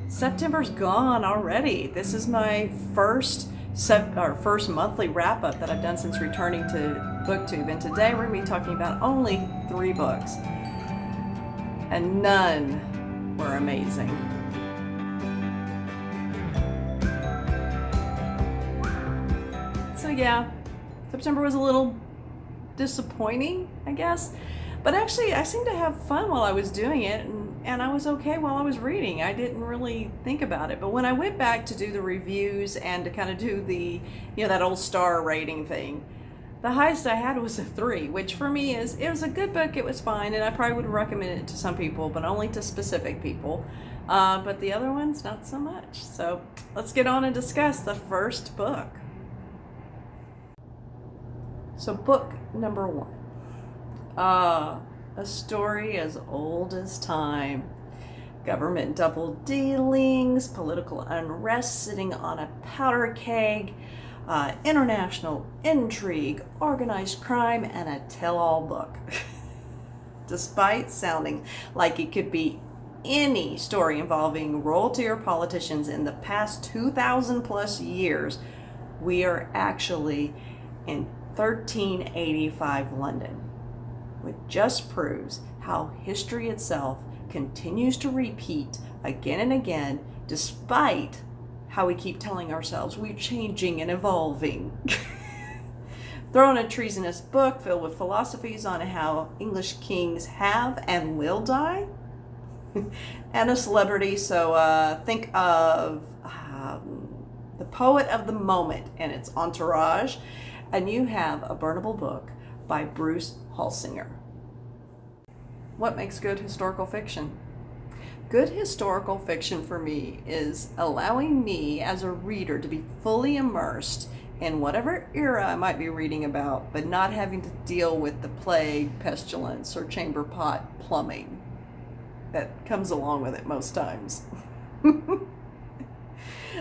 September's gone already. This is my first monthly wrap up that I've done since returning to BookTube, and today we're going to be talking about only 3 books, and none were amazing. So yeah, September was a little disappointing, I guess. But actually, I seemed to have fun while I was doing it, and I was okay while I was reading. I didn't really think about it. But when I went back to do the reviews and to kind of do the, that old star rating thing, the highest I had was a 3, which for me it was a good book. It was fine, and I probably would recommend it to some people, but only to specific people. But the other ones, not so much. So let's get on and discuss the first book. So book number 1. A story as old as time. Government double dealings, political unrest sitting on a powder keg, international intrigue, organized crime, and a tell-all book. Despite sounding like it could be any story involving royalty or politicians in the past 2,000 plus years, we are actually in 1385 London, which just proves how history itself continues to repeat again and again, despite how we keep telling ourselves we're changing and evolving. Throw in a treasonous book filled with philosophies on how English kings have and will die, and a celebrity, so think of the poet of the moment and its entourage, and you have a burnable book by Bruce Halsinger. What makes good historical fiction? Good historical fiction for me is allowing me as a reader to be fully immersed in whatever era I might be reading about, but not having to deal with the plague, pestilence, or chamber pot plumbing that comes along with it most times.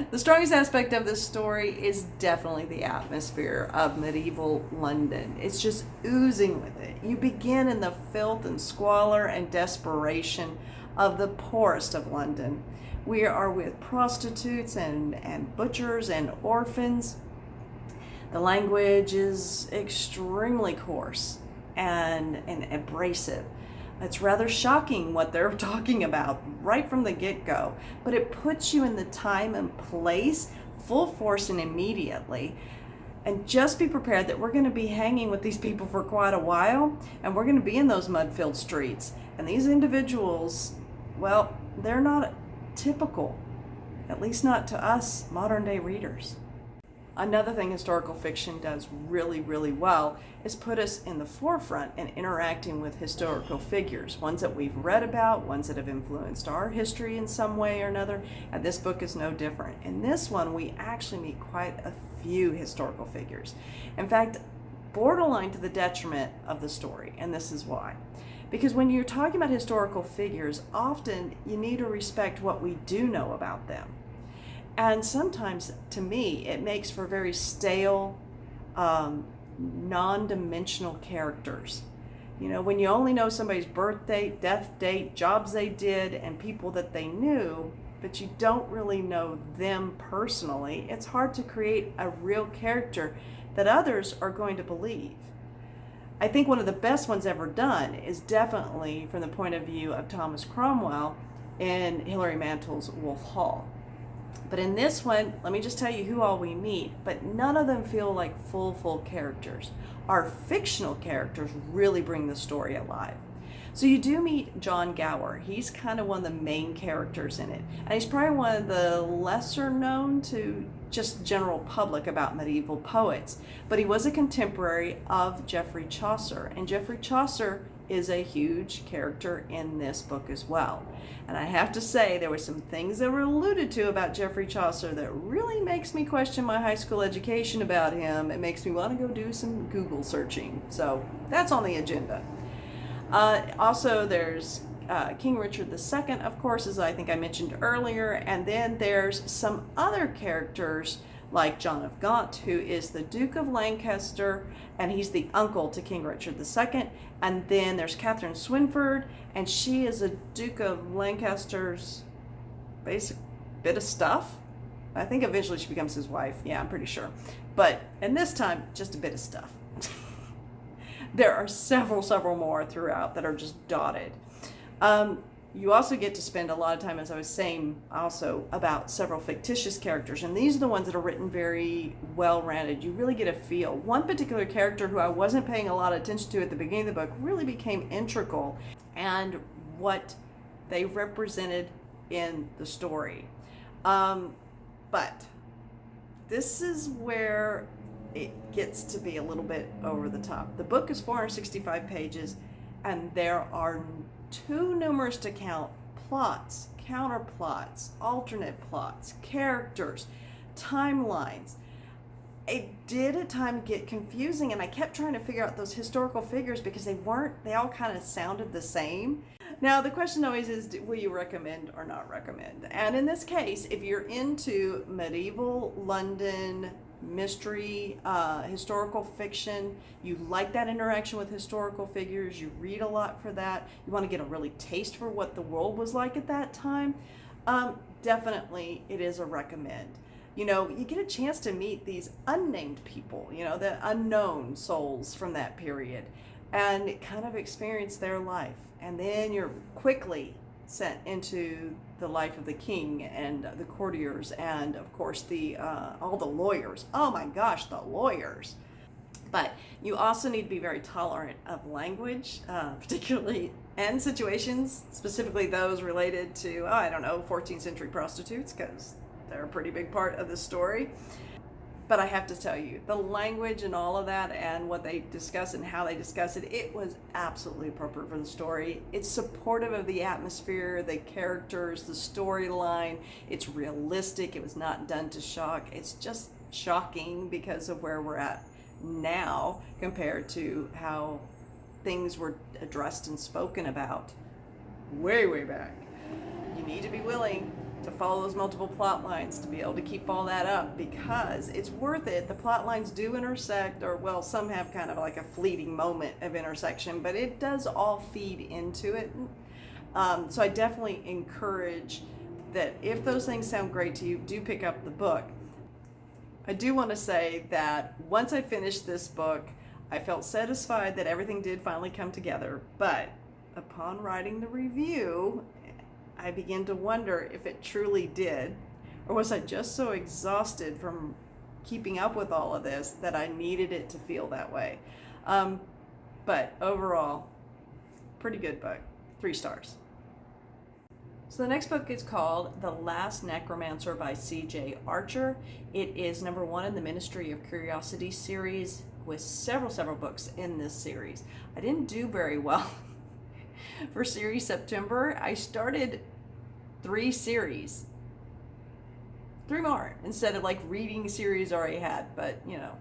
The strongest aspect of this story is definitely the atmosphere of medieval London. It's just oozing with it. You begin in the filth and squalor and desperation of the poorest of London. We are with prostitutes and butchers and orphans. The language is extremely coarse and abrasive. It's rather shocking what they're talking about right from the get-go, but it puts you in the time and place full force and immediately. And just be prepared that we're going to be hanging with these people for quite a while, and we're going to be in those mud-filled streets. And these individuals, well, they're not typical, at least not to us modern-day readers. Another thing historical fiction does really, really well is put us in the forefront and interacting with historical figures, ones that we've read about, ones that have influenced our history in some way or another, and this book is no different. In this one, we actually meet quite a few historical figures. In fact, borderline to the detriment of the story, and this is why. Because when you're talking about historical figures, often you need to respect what we do know about them. And sometimes, to me, it makes for very stale, non-dimensional characters. When you only know somebody's birth date, death date, jobs they did, and people that they knew, but you don't really know them personally, it's hard to create a real character that others are going to believe. I think one of the best ones ever done is definitely from the point of view of Thomas Cromwell in Hilary Mantel's Wolf Hall. But in this one, let me just tell you who all we meet, but none of them feel like full characters. Our fictional characters really bring the story alive. So you do meet John Gower. He's kind of one of the main characters in it. And he's probably one of the lesser known to just general public about medieval poets. But he was a contemporary of Geoffrey Chaucer. And Geoffrey Chaucer is a huge character in this book as well. And I have to say, there were some things that were alluded to about Geoffrey Chaucer that really makes me question my high school education about him. It makes me want to go do some Google searching. So that's on the agenda. Also, there's King Richard II, of course, as I think I mentioned earlier. And then there's some other characters like John of Gaunt, who is the Duke of Lancaster, and he's the uncle to King Richard II. And then there's Catherine Swynford, and she is a Duke of Lancaster's basic bit of stuff. I think eventually she becomes his wife. Yeah, I'm pretty sure. But, and this time, just a bit of stuff. There are several more throughout that are just dotted. You also get to spend a lot of time, as I was saying, also about several fictitious characters. And these are the ones that are written very well-rounded. You really get a feel. One particular character who I wasn't paying a lot of attention to at the beginning of the book really became integral, and what they represented in the story. But this is where it gets to be a little bit over the top. The book is 465 pages, and there are too numerous to count plots, counterplots, alternate plots, characters, timelines. It did at times get confusing, and I kept trying to figure out those historical figures because they all kind of sounded the same. Now, the question always is, will you recommend or not recommend? And in this case, if you're into medieval London mystery, historical fiction, you like that interaction with historical figures, you read a lot for that, you want to get a really taste for what the world was like at that time, definitely it is a recommend. You know, you get a chance to meet these unnamed people, you know, the unknown souls from that period, and kind of experience their life. And then you're quickly sent into the life of the king and the courtiers, and of course all the lawyers. Oh my gosh, the lawyers. But you also need to be very tolerant of language, particularly, and situations, specifically those related to, 14th century prostitutes, because they're a pretty big part of the story. But I have to tell you, the language and all of that, and what they discuss and how they discuss it, it was absolutely appropriate for the story. It's supportive of the atmosphere, the characters, the storyline. It's realistic. It was not done to shock. It's just shocking because of where we're at now compared to how things were addressed and spoken about way back. You need to be willing to follow those multiple plot lines to be able to keep all that up, because it's worth it. The plot lines do intersect, or well, some have kind of like a fleeting moment of intersection, but it does all feed into it. So I definitely encourage that if those things sound great to you, do pick up the book. I do want to say that once I finished this book, I felt satisfied that everything did finally come together, but upon writing the review, I began to wonder if it truly did, or was I just so exhausted from keeping up with all of this that I needed it to feel that way. But overall, pretty good book. 3 stars. So the next book is called The Last Necromancer by C.J. Archer. It is number 1 in the Ministry of Curiosity series, with several books in this series. I didn't do very well for series September. I started 3 series, 3 more, instead of like reading series I already had. But you know,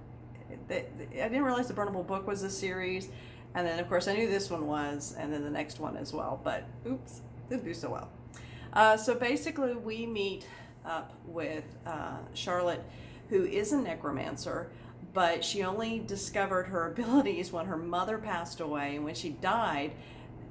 I didn't realize the Burnable Book was a series, and then of course I knew this one was, and then the next one as well, but oops, didn't do so well. So basically we meet up with Charlotte, who is a necromancer, but she only discovered her abilities when her mother passed away, and when she died,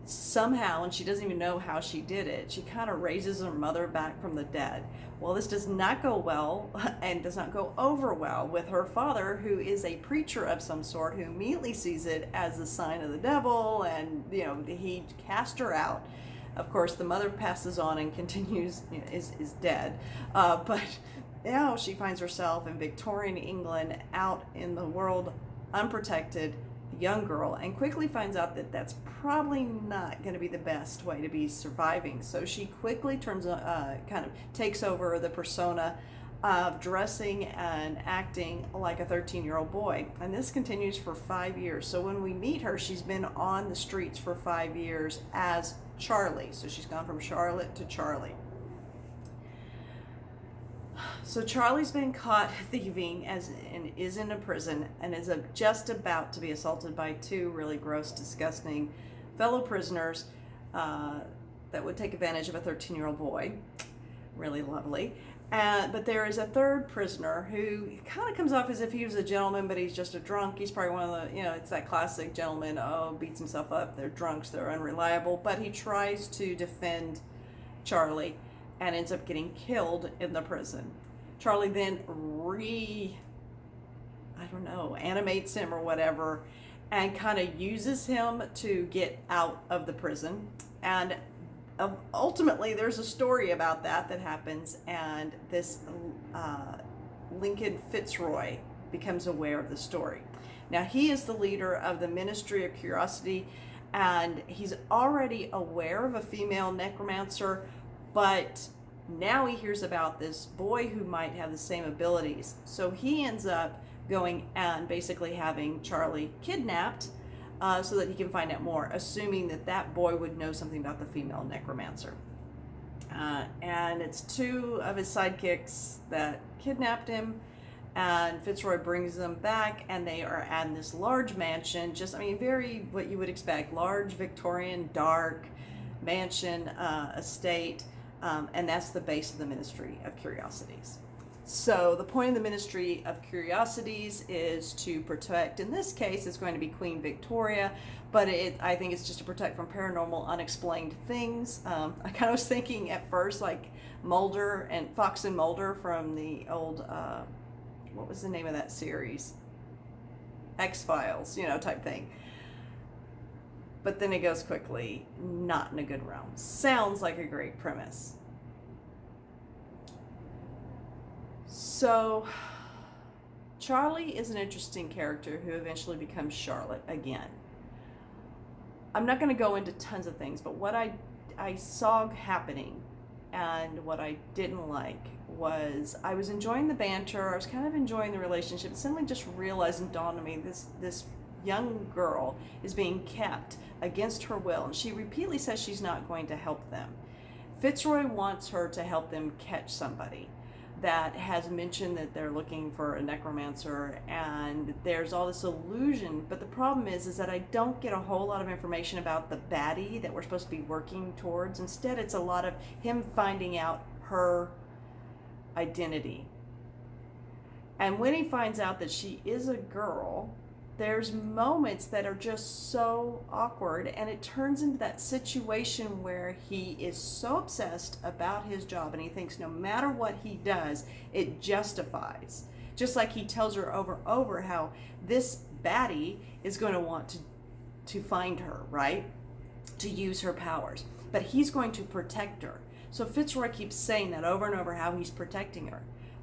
somehow, and she doesn't even know how she did it, she kind of raises her mother back from the dead. Well, this does not go well, and does not go over well with her father, who is a preacher of some sort, who immediately sees it as the sign of the devil, and you know, he cast her out. Of course, the mother passes on and continues, you know, is dead, but now she finds herself in Victorian England, out in the world, unprotected, young girl, and quickly finds out that that's probably not going to be the best way to be surviving. So she quickly kind of takes over the persona of dressing and acting like a 13-year-old boy. And this continues for 5 years. So when we meet her, she's been on the streets for 5 years as Charlie. So she's gone from Charlotte to Charlie. So Charlie's been caught thieving and is in a prison, and is just about to be assaulted by 2 really gross, disgusting fellow prisoners that would take advantage of a 13-year-old boy. Really lovely. But there is a third prisoner who kind of comes off as if he was a gentleman, but he's just a drunk. He's probably one of the, it's that classic gentleman, beats himself up. They're drunks, they're unreliable. But he tries to defend Charlie and ends up getting killed in the prison. Charlie then animates him or whatever, and kind of uses him to get out of the prison. And ultimately, there's a story about that happens, and this Lincoln Fitzroy becomes aware of the story. Now, he is the leader of the Ministry of Curiosity, and he's already aware of a female necromancer, but now he hears about this boy who might have the same abilities. So he ends up going and basically having Charlie kidnapped so that he can find out more, assuming that that boy would know something about the female necromancer. And it's two of his sidekicks that kidnapped him, and Fitzroy brings them back, and they are at this large mansion, very what you would expect, large Victorian dark mansion, estate, and that's the base of the Ministry of Curiosities. So the point of the Ministry of Curiosities is to protect, in this case, it's going to be Queen Victoria, but I think it's just to protect from paranormal, unexplained things. I kind of was thinking at first like Mulder and Fox and Mulder from the old, what was the name of that series? X-Files, type thing. But then it goes quickly, not in a good realm. Sounds like a great premise. So, Charlie is an interesting character who eventually becomes Charlotte again. I'm not going to go into tons of things, but what I saw happening and what I didn't like was I was enjoying the banter, I was kind of enjoying the relationship, suddenly just realized and dawned on me this young girl is being kept against her will, and she repeatedly says she's not going to help them. Fitzroy wants her to help them catch somebody that has mentioned that they're looking for a necromancer, and there's all this illusion, but the problem is that I don't get a whole lot of information about the baddie that we're supposed to be working towards. Instead, it's a lot of him finding out her identity. And when he finds out that she is a girl, there's moments that are just so awkward, and it turns into that situation where he is so obsessed about his job and he thinks no matter what he does, it justifies. Just like he tells her over and over how this baddie is going to want to find her, right? To use her powers. But he's going to protect her. So Fitzroy keeps saying that over and over, how he's protecting her.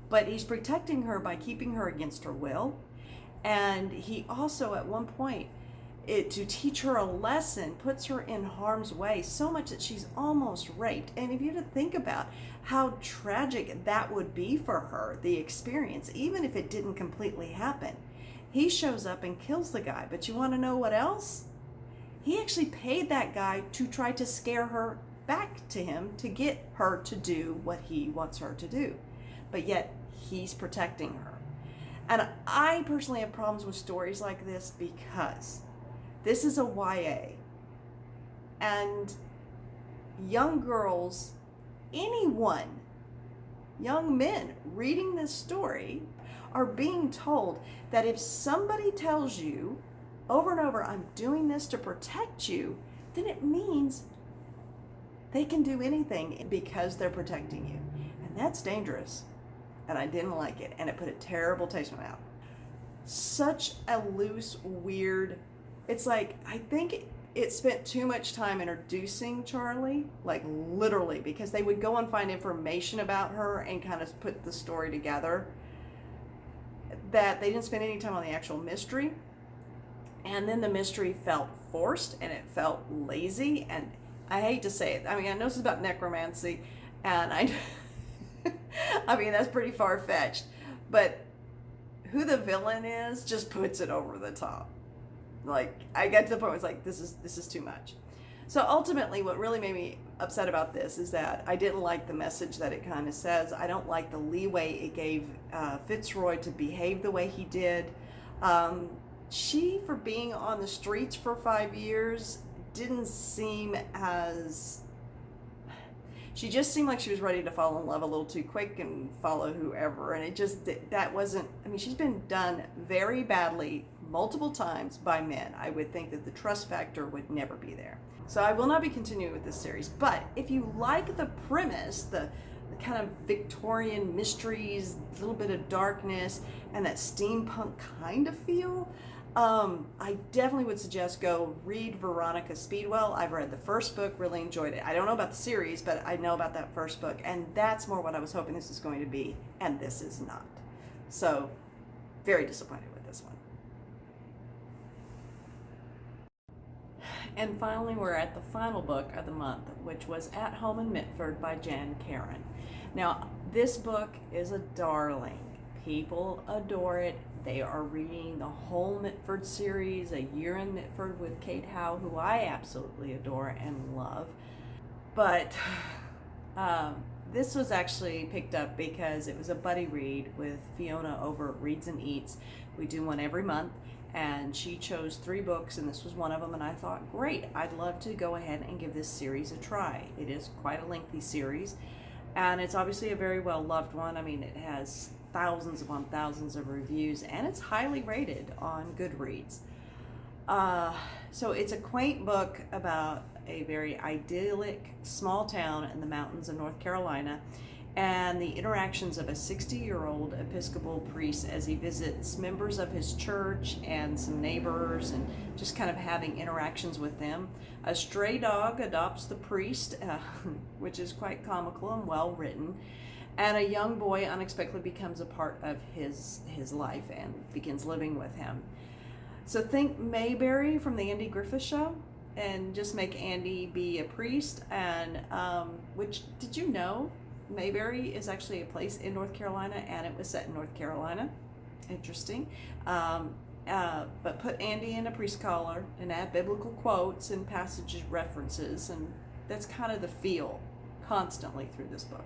But he's protecting her by keeping her against her will. And he also, at one point, to teach her a lesson, puts her in harm's way so much that she's almost raped. And if you had to think about how tragic that would be for her, the experience, even if it didn't completely happen, he shows up and kills the guy. But you want to know what else? He actually paid that guy to try to scare her back to him to get her to do what he wants her to do. But yet, he's protecting her. And I personally have problems with stories like this because this is a YA. And young girls, anyone, young men reading this story are being told that if somebody tells you over and over, I'm doing this to protect you, then it means they can do anything because they're protecting you. And that's dangerous. And I didn't like it, and it put a terrible taste in my mouth. Such a loose, weird, it's like, I think it spent too much time introducing Charlie, like literally, because they would go and find information about her and kind of put the story together, that they didn't spend any time on the actual mystery. And then the mystery felt forced, and it felt lazy, and I hate to say it. I mean, I know this is about necromancy, and I mean, that's pretty far-fetched, but who the villain is just puts it over the top. Like, I got to the point where it's like, this is too much. So ultimately, what really made me upset about this is that I didn't like the message that it kind of says. I don't like the leeway it gave Fitzroy to behave the way he did. She, for being on the streets for 5 years, didn't seem as... She just seemed like she was ready to fall in love a little too quick and follow whoever. And it just, that wasn't, I mean, she's been done very badly multiple times by men. I would think that the trust factor would never be there. So I will not be continuing with this series. But if you like the premise, the kind of Victorian mysteries, a little bit of darkness, and that steampunk kind of feel, I definitely would suggest go read Veronica Speedwell. I've read the first book, really enjoyed it. I don't know about the series, but I know about that first book, and that's more what I was hoping this was going to be, and this is not. So, very disappointed with this one. And finally, we're at the final book of the month, which was At Home in Medford by Jan Karon. Now, this book is a darling. People adore it. They are reading the whole Medford series, A Year in Medford with Kate Howe, who I absolutely adore and love. But this was actually picked up because it was a buddy read with Fiona over at Reads and Eats. We do one every month, and she chose 3 books, and this was one of them, and I thought, great, I'd love to go ahead and give this series a try. It is quite a lengthy series, and it's obviously a very well-loved one. I mean, it has thousands upon thousands of reviews, and it's highly rated on Goodreads. So it's a quaint book about a very idyllic small town in the mountains of North Carolina, and the interactions of a 60-year-old Episcopal priest as he visits members of his church and some neighbors, and just kind of having interactions with them. A stray dog adopts the priest, which is quite comical and well written. And a young boy unexpectedly becomes a part of his life and begins living with him. So think Mayberry from the Andy Griffith Show, and just make Andy be a priest. And which, did you know Mayberry is actually a place in North Carolina, and it was set in North Carolina? Interesting. But put Andy in a priest collar and add biblical quotes and passages references, and that's kind of the feel constantly through this book.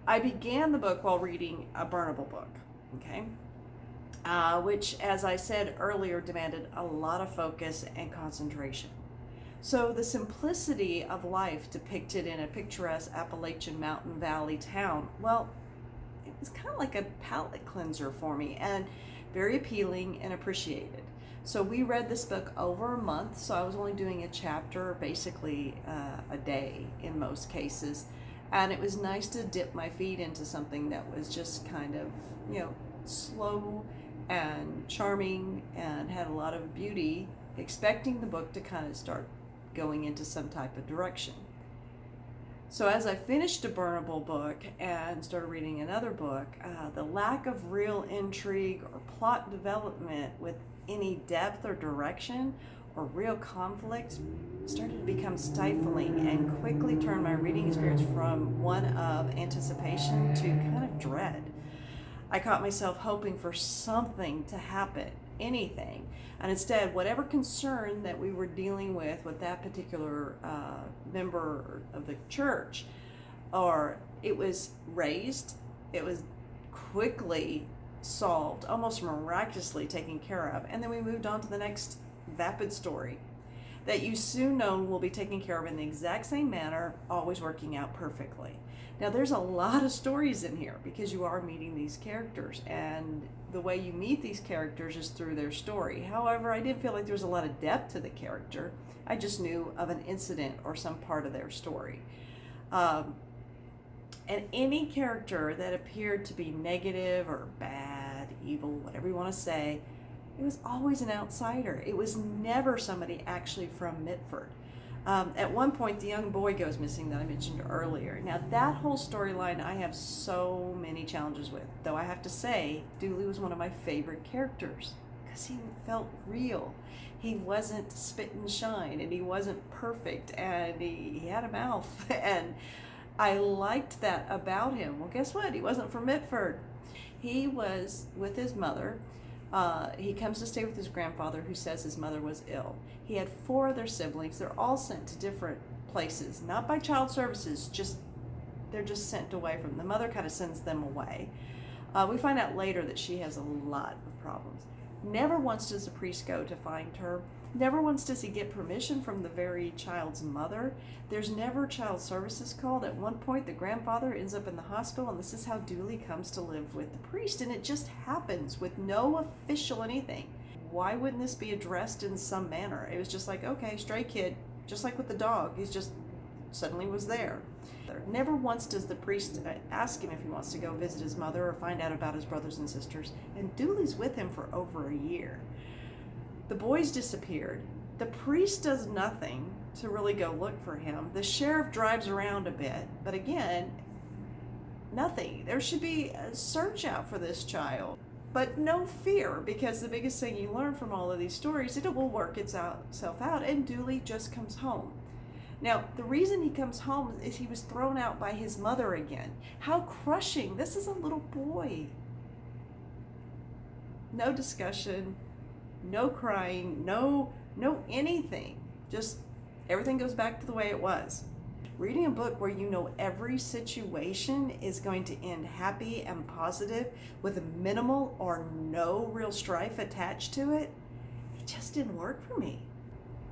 I began the book while reading a burnable book, okay, which, as I said earlier, demanded a lot of focus and concentration. So the simplicity of life depicted in a picturesque Appalachian mountain valley town, well, it was kind of like a palate cleanser for me, and very appealing and appreciated. So we read this book over a month, so I was only doing a chapter basically a day in most cases. And it was nice to dip my feet into something that was just kind of, slow and charming and had a lot of beauty, expecting the book to kind of start going into some type of direction. So as I finished a burnable book and started reading another book, the lack of real intrigue or plot development with any depth or direction or real conflict started to become stifling and quickly turned my reading experience from one of anticipation to kind of dread. I caught myself hoping for something to happen, anything, and instead, whatever concern that we were dealing with that particular member of the church, or it was raised, it was quickly solved, almost miraculously taken care of, and then we moved on to the next vapid story that you soon know will be taken care of in the exact same manner, always working out perfectly. Now, there's a lot of stories in here because you are meeting these characters, and the way you meet these characters is through their story. However, I didn't feel like there was a lot of depth to the character. I just knew of an incident or some part of their story. And any character that appeared to be negative or bad, evil, whatever you want to say, it was always an outsider. It was never somebody actually from Medford. At one point, the young boy goes missing that I mentioned earlier. Now, that whole storyline I have so many challenges with, though I have to say, Dooley was one of my favorite characters because he felt real. He wasn't spit and shine, and he wasn't perfect, and he had a mouth, and I liked that about him. Well, guess what? He wasn't from Medford. He was with his mother. He comes to stay with his grandfather, who says his mother was ill. He had 4 other siblings. They're all sent to different places, not by child services, they're just sent away from them. The mother kind of sends them away. We find out later that she has a lot of problems. Never once does the priest go to find her. Never once does he get permission from the very child's mother. There's never child services called. At one point, the grandfather ends up in the hospital, and this is how Dooley comes to live with the priest, and it just happens with no official anything. Why wouldn't this be addressed in some manner? It was just like, okay, stray kid, just like with the dog. He's just suddenly was there. Never once does the priest ask him if he wants to go visit his mother or find out about his brothers and sisters, and Dooley's with him for over a year. The boys disappeared. The priest does nothing to really go look for him. The sheriff drives around a bit, but again, nothing. There should be a search out for this child, but no fear, because the biggest thing you learn from all of these stories is it will work itself out, and Dooley just comes home. Now, the reason he comes home is he was thrown out by his mother again. How crushing. This is a little boy. No discussion. No crying, no anything. Just everything goes back to the way it was. Reading a book where you know every situation is going to end happy and positive with minimal or no real strife attached to it, it just didn't work for me.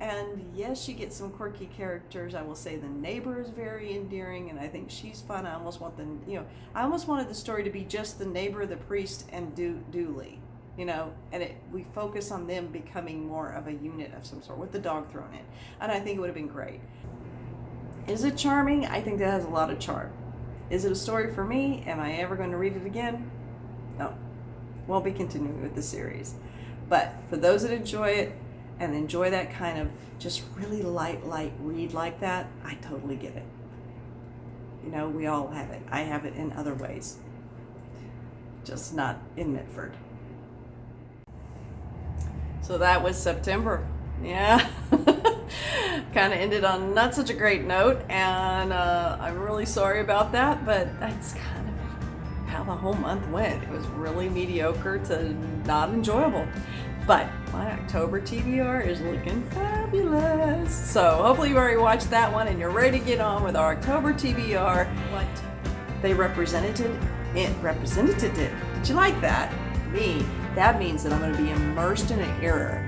And yes, you get some quirky characters. I will say the neighbor is very endearing, and I think she's fun. I almost wanted the story to be just the neighbor, the priest, and Dooley. And we focus on them becoming more of a unit of some sort with the dog thrown in. And I think it would have been great. Is it charming? I think that has a lot of charm. Is it a story for me? Am I ever going to read it again? No. Won't be continuing with the series. But for those that enjoy it and enjoy that kind of just really light read like that, I totally get it. We all have it. I have it in other ways. Just not in Medford. So that was September. Yeah. Kind of ended on not such a great note, and I'm really sorry about that, but that's kind of how the whole month went. It was really mediocre to not enjoyable. But my October TBR is looking fabulous. So hopefully you've already watched that one and you're ready to get on with our October TBR. What they represented it. Did you like that? Me. That means that I'm going to be immersed in an era